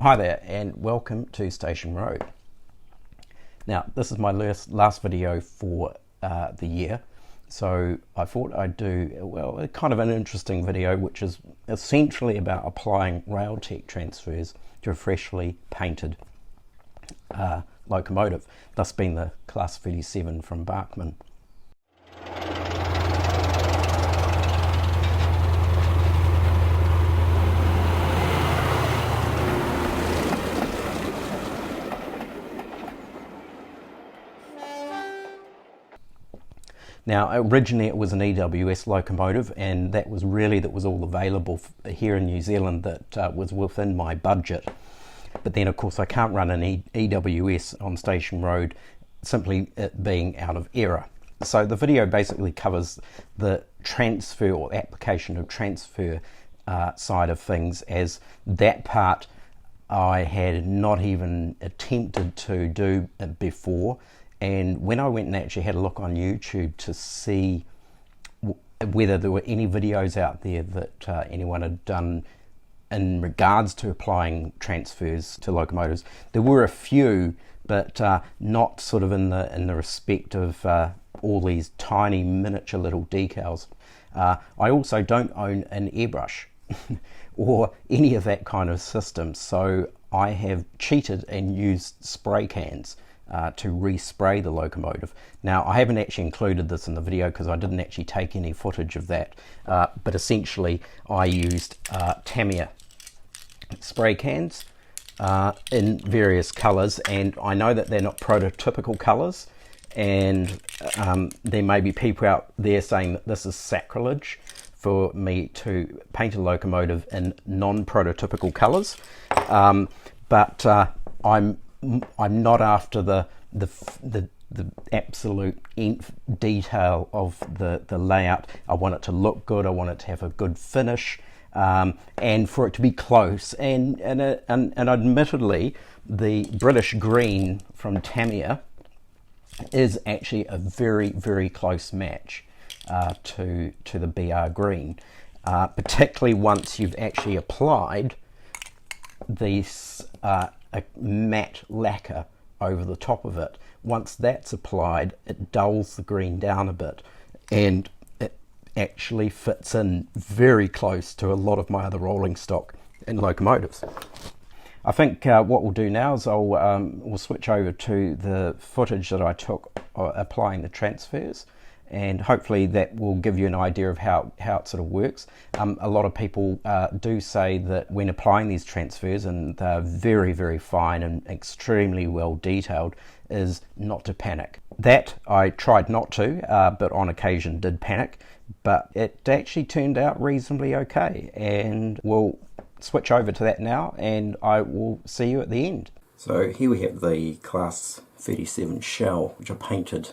Hi there and welcome to Station Road. Now this is my last video for the year, so I thought I'd do kind of an interesting video which is essentially about applying Railtec transfers to a freshly painted locomotive, thus being the Class 37 from Bachmann. Now originally it was an EWS locomotive, and that was all available here in New Zealand that was within my budget. But then of course I can't run an EWS on Station Road, simply it being out of error. So the video basically covers the transfer or application of transfer side of things, as that part I had not even attempted to do before. And when I went and actually had a look on YouTube to see whether there were any videos out there that anyone had done in regards to applying transfers to locomotives, there were a few, but not sort of in the respect of all these tiny miniature little decals. I also don't own an airbrush or any of that kind of system, so I have cheated and used spray cans to respray the locomotive. Now I haven't actually included this in the video because I didn't actually take any footage of that, but essentially I used Tamiya spray cans in various colours, and I know that they're not prototypical colours, and there may be people out there saying that this is sacrilege for me to paint a locomotive in non-prototypical colours, but I'm not after the absolute nth detail of the layout. I want it to look good. I want it to have a good finish, and for it to be close. And admittedly, the British green from Tamiya is actually a very close match to the BR green, particularly once you've actually applied these a matte lacquer over the top of it. Once that's applied, it dulls the green down a bit, and it actually fits in very close to a lot of my other rolling stock in locomotives. I think what we'll do now is we'll switch over to the footage that I took applying the transfers, and hopefully that will give you an idea of how it sort of works. A lot of people do say that when applying these transfers, and they're very fine and extremely well detailed, is not to panic. That I tried not to, but on occasion did panic, but it actually turned out reasonably okay, and we'll switch over to that now and I will see you at the end. So here we have the Class 37 shell, which I painted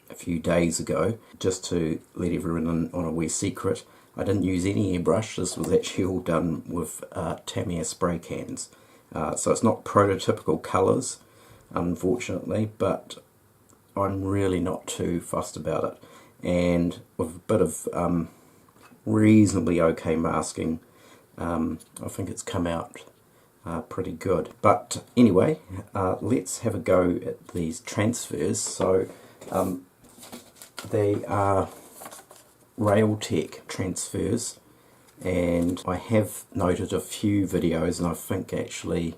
a few days ago. Just to let everyone on a wee secret, I didn't use any airbrush. This was actually all done with Tamiya spray cans. So it's not prototypical colours, unfortunately, but I'm really not too fussed about it. And with a bit of reasonably okay masking, I think it's come out pretty good. But anyway, let's have a go at these transfers. So they are Railtec transfers, and I have noted a few videos, and I think actually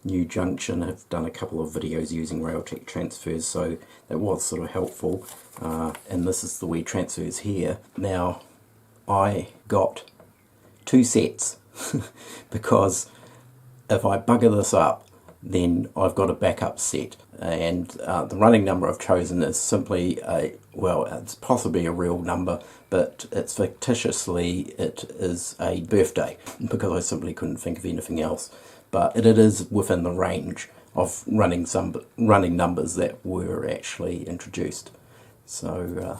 New Junction have done a couple of videos using Railtec transfers, so that was sort of helpful. And this is the wee transfers here. Now I got two sets because if I bugger this up, then I've got a backup set, and the running number I've chosen is simply it's possibly a real number, but it's fictitiously, it is a birthday, because I simply couldn't think of anything else. But it is within the range of running numbers that were actually introduced. So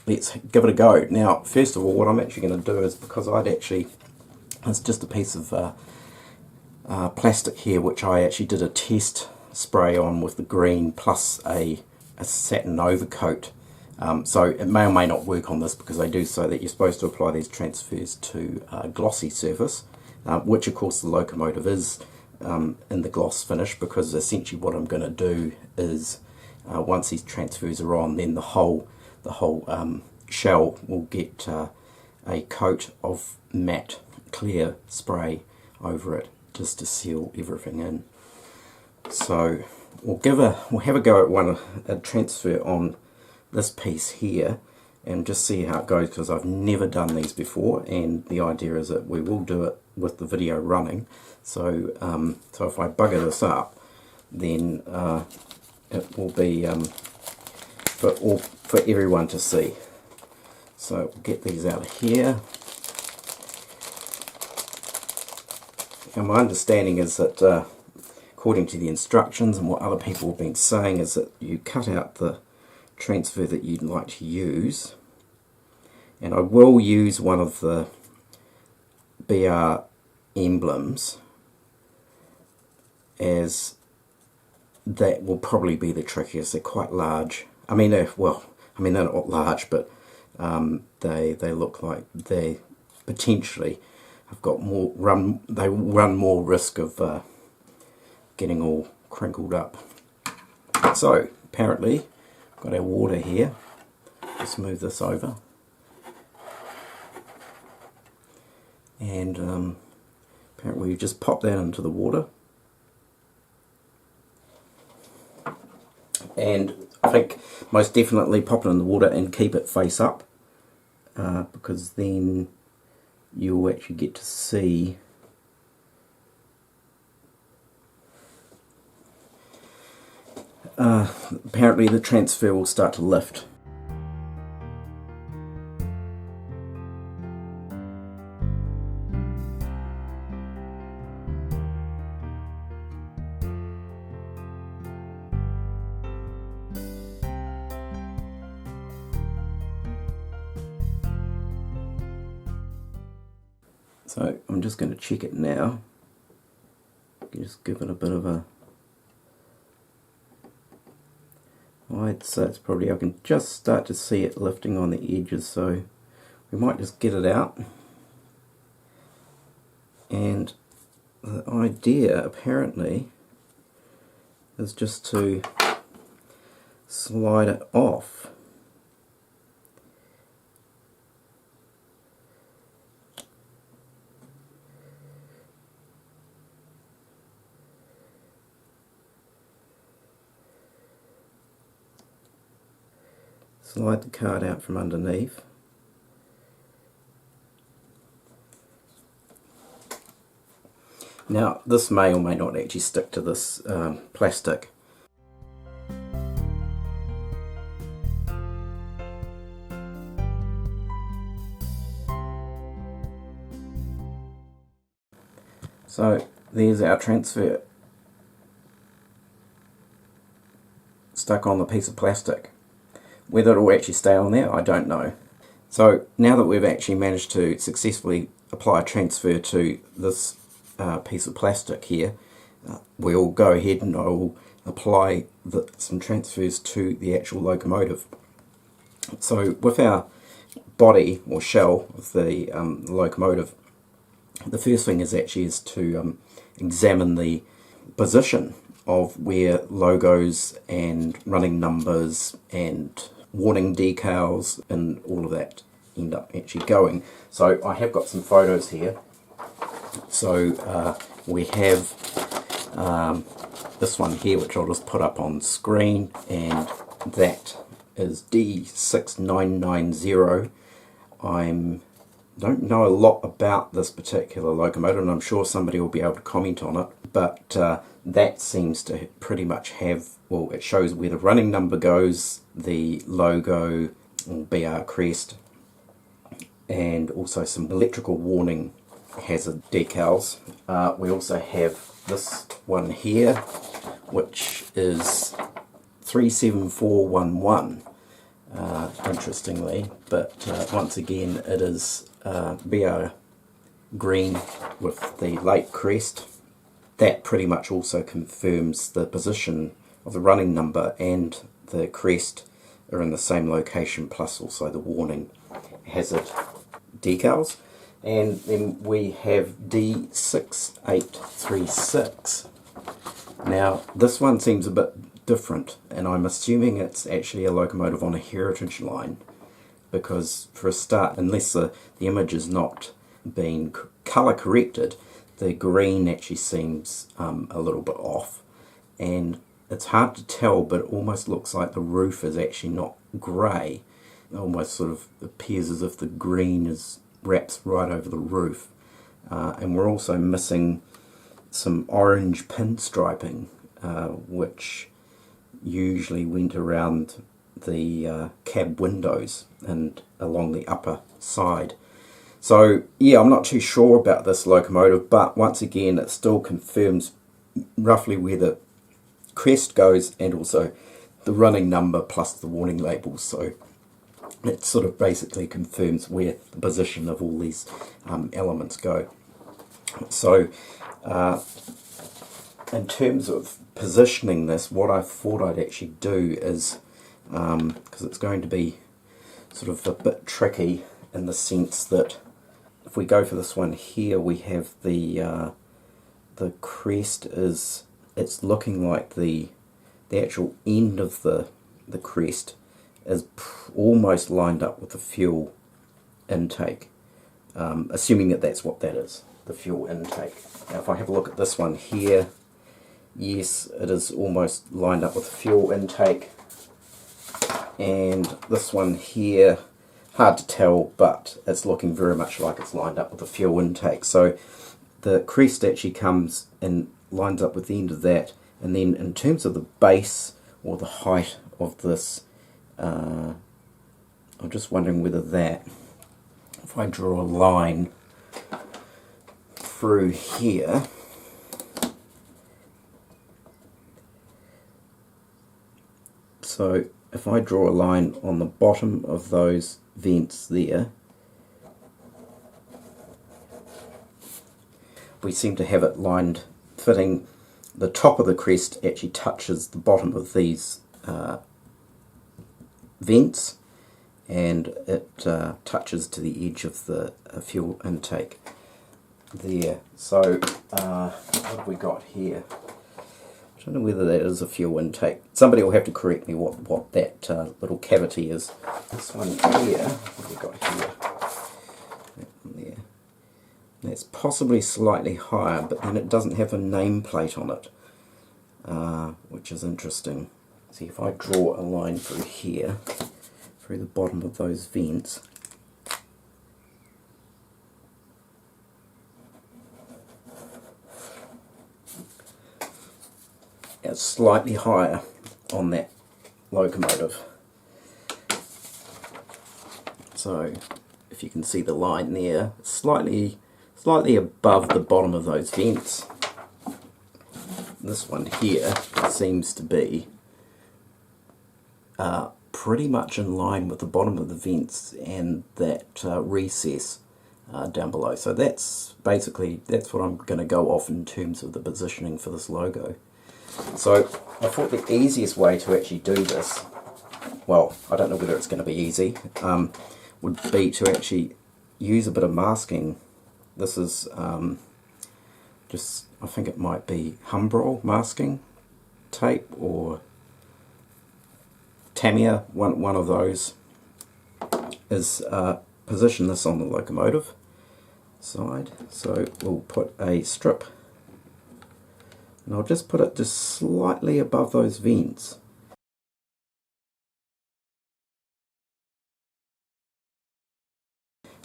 let's give it a go. Now, first of all, what I'm actually going to do is, because it's just a piece of plastic here, which I actually did a test spray on with the green plus a satin overcoat. So it may or may not work on this, because they do say that you're supposed to apply these transfers to a glossy surface, which of course the locomotive is. in the gloss finish, because essentially what I'm going to do is once these transfers are on, then the whole shell will get a coat of matte clear spray over it just to seal everything in. So we'll have a go at a transfer on this piece here and just see how it goes, because I've never done these before, and the idea is that we will do it with the video running. So so if I bugger this up, then it will be for everyone to see. So we'll get these out of here. And my understanding is that according to the instructions and what other people have been saying, is that you cut out the transfer that you'd like to use, and I will use one of the BR emblems, as that will probably be the trickiest. They're quite large. I mean, they're not large, but they look like they potentially have got more they run more risk of getting all crinkled up. So apparently got our water here. Just move this over, and apparently you just pop that into the water, and I think most definitely pop it in the water and keep it face up, because then you'll actually get to see apparently the transfer will start to lift. So I'm just going to check it now. Just give it a bit of a I'd say it's probably, I can just start to see it lifting on the edges, so we might just get it out. And the idea apparently is just to slide it off. Slide the card out from underneath. Now this may or may not actually stick to this plastic. So there's our transfer stuck on the piece of plastic. Whether it will actually stay on there, I don't know. So now that we've actually managed to successfully apply a transfer to this piece of plastic here, we'll go ahead and I will apply some transfers to the actual locomotive. So with our body or shell of the locomotive, the first thing is to examine the position of where logos and running numbers and warning decals and all of that end up actually going. So I have got some photos here. So we have this one here, which I'll just put up on screen, and that is D6990. I don't know a lot about this particular locomotive, and I'm sure somebody will be able to comment on it, but that seems to pretty much have, well, it shows where the running number goes, the logo or BR crest, and also some electrical warning hazard decals. We also have this one here, which is 37411, interestingly, but once again it is BR green with the late crest. That pretty much also confirms the position of the running number and the crest are in the same location, plus also the warning hazard decals. And then we have D6836. Now this one seems a bit different, and I'm assuming it's actually a locomotive on a heritage line, because for a start, unless the image is not being colour corrected, the green actually seems a little bit off, and it's hard to tell, but it almost looks like the roof is actually not grey. It almost sort of appears as if the green wraps right over the roof. And we're also missing some orange pinstriping, which usually went around the cab windows and along the upper side. So yeah, I'm not too sure about this locomotive, but once again it still confirms roughly where the crest goes and also the running number plus the warning labels. So it sort of basically confirms where the position of all these elements go. So in terms of positioning this, what I thought I'd actually do is, because it's going to be sort of a bit tricky in the sense that if we go for this one here, we have the crest is, it's looking like the actual end of the crest is almost lined up with the fuel intake, assuming that that's what that is, the fuel intake. Now if I have a look at this one here, yes, it is almost lined up with the fuel intake, and this one here, hard to tell, but it's looking very much like it's lined up with the fuel intake. So the crest actually comes and lines up with the end of that, and then in terms of the base or the height of this, I'm just wondering whether that, if I draw a line through here, so if I draw a line on the bottom of those vents there, we seem to have it lined, fitting the top of the crest actually touches the bottom of these vents, and it touches to the edge of the fuel intake there. So what have we got here? I don't know whether that is a fuel intake. Somebody will have to correct me what that little cavity is. This one here, what have we got here? That one there. That's possibly slightly higher, but then it doesn't have a nameplate on it, which is interesting. See, if I draw a line through here, through the bottom of those vents, it's slightly higher on that locomotive. So if you can see the line there, slightly above the bottom of those vents. This one here seems to be pretty much in line with the bottom of the vents and that recess down below. So that's basically, that's what I'm going to go off in terms of the positioning for this logo. So I thought the easiest way to actually do this, well, I don't know whether it's going to be easy, would be to actually use a bit of masking. This is just, I think it might be Humbrol masking tape or Tamiya, one of those, is position this on the locomotive side. So we'll put a strip, and I'll just put it just slightly above those vents.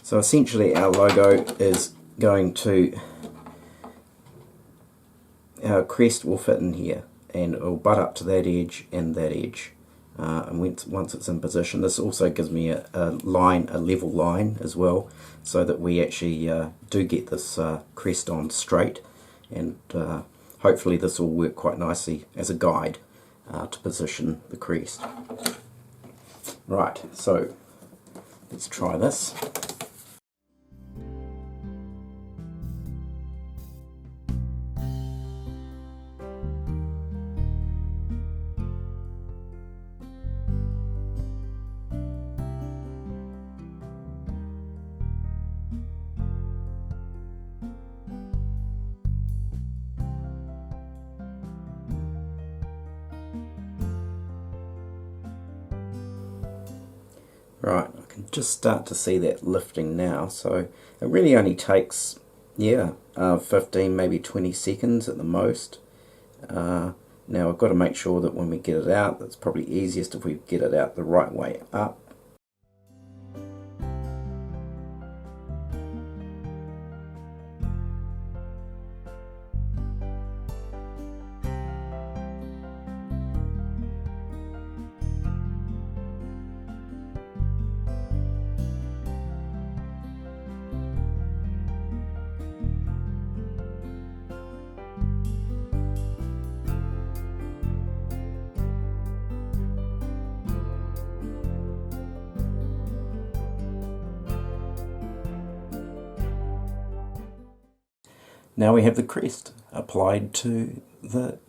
So essentially our logo is going to, our crest will fit in here and it will butt up to that edge and that edge. And once it's in position, this also gives me a level line as well, so that we actually do get this crest on straight, and hopefully this will work quite nicely as a guide to position the crest. Right, so let's try this. Right, I can just start to see that lifting now, so it really only takes, 15, maybe 20 seconds at the most. Now I've got to make sure that when we get it out, it's probably easiest if we get it out the right way up. Now we have the crest applied to the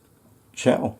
shell.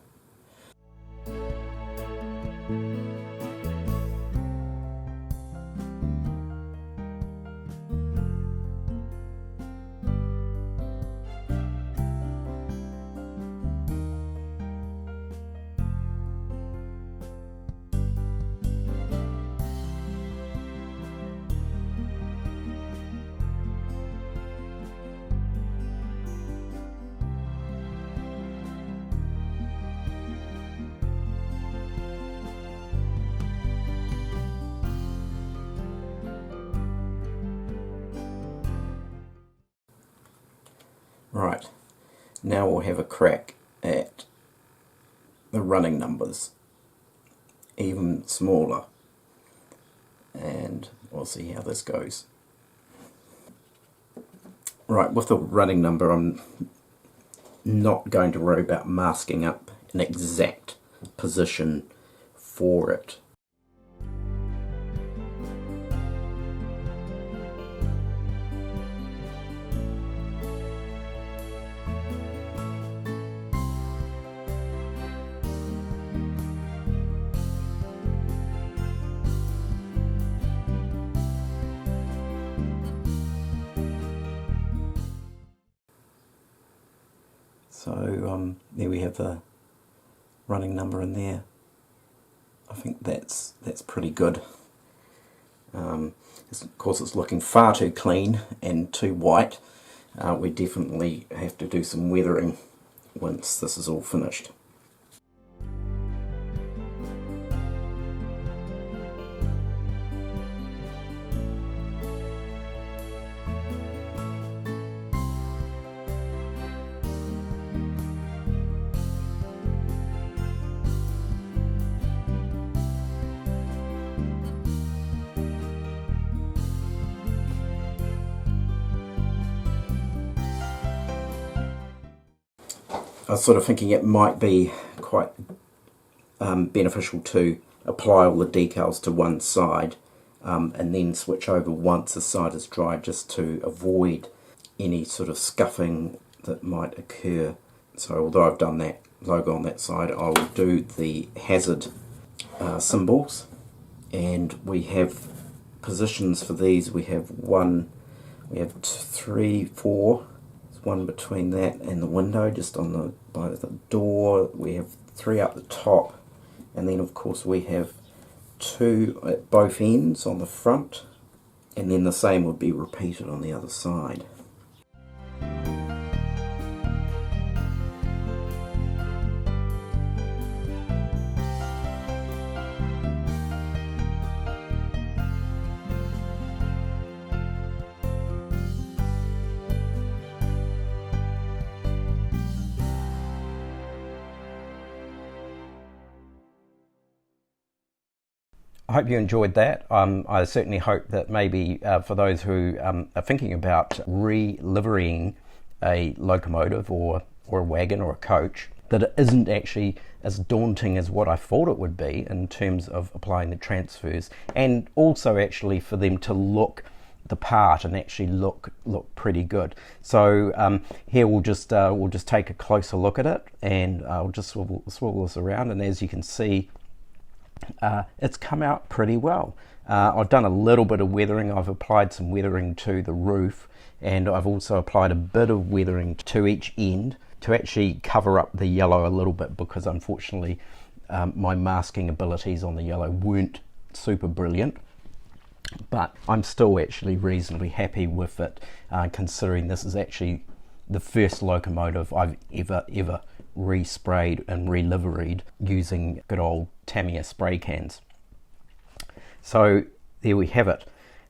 Right, now we'll have a crack at the running numbers, even smaller, and we'll see how this goes. Right, with the running number, I'm not going to worry about masking up an exact position for it. So there we have the running number in there. I think that's pretty good. Of course, it's looking far too clean and too white. We definitely have to do some weathering once this is all finished. I was sort of thinking it might be quite beneficial to apply all the decals to one side and then switch over once the side is dry, just to avoid any sort of scuffing that might occur. So although I've done that logo on that side, I'll do the hazard symbols, and we have positions for these. We have three, four. One between that and the window, just on the by the door. We have three up the top, and then of course we have two at both ends on the front, and then the same would be repeated on the other side. I hope you enjoyed that. I certainly hope that maybe for those who are thinking about re-liverying a locomotive or a wagon or a coach, that it isn't actually as daunting as what I thought it would be in terms of applying the transfers, and also actually for them to look the part and actually look pretty good. So here we'll just take a closer look at it, and I'll just swivel this around, and as you can see, it's come out pretty well. I've done a little bit of weathering. I've applied some weathering to the roof, and I've also applied a bit of weathering to each end to actually cover up the yellow a little bit, because unfortunately my masking abilities on the yellow weren't super brilliant. but I'm still actually reasonably happy with it, considering this is actually the first locomotive I've ever resprayed and re-liveried using good old Tamiya spray cans. So there we have it.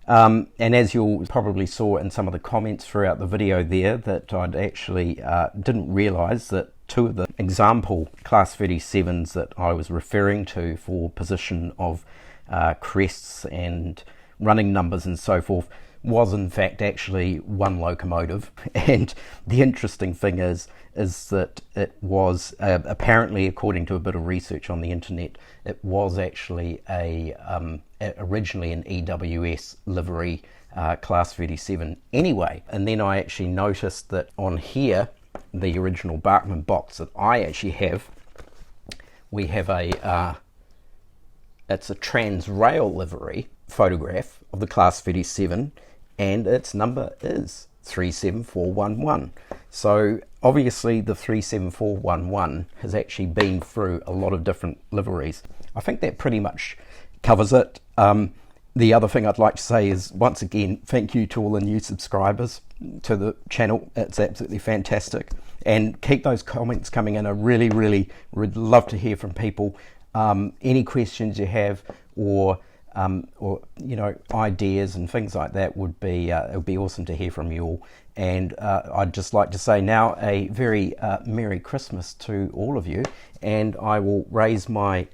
And as you probably saw in some of the comments throughout the video there, that I'd actually didn't realise that two of the example Class 37s that I was referring to for position of crests and running numbers and so forth was in fact actually one locomotive. And the interesting thing is that it was apparently, according to a bit of research on the internet, it was actually originally an EWS livery Class 37 anyway. And then I actually noticed that on here, the original Bachmann box that I actually have, we have it's a Transrail livery photograph of the Class 37, and its number is 37411. So obviously the 37411 has actually been through a lot of different liveries. I think that pretty much covers it. The other thing I'd like to say is, once again, thank you to all the new subscribers to the channel. It's absolutely fantastic, and keep those comments coming in. I really would love to hear from people. Any questions you have, or you know, ideas and things like that, would be it would be awesome to hear from you all. And I'd just like to say now a very Merry Christmas to all of you, and I will raise my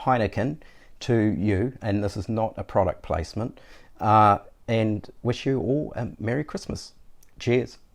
Heineken to you, and this is not a product placement, and wish you all a Merry Christmas. Cheers.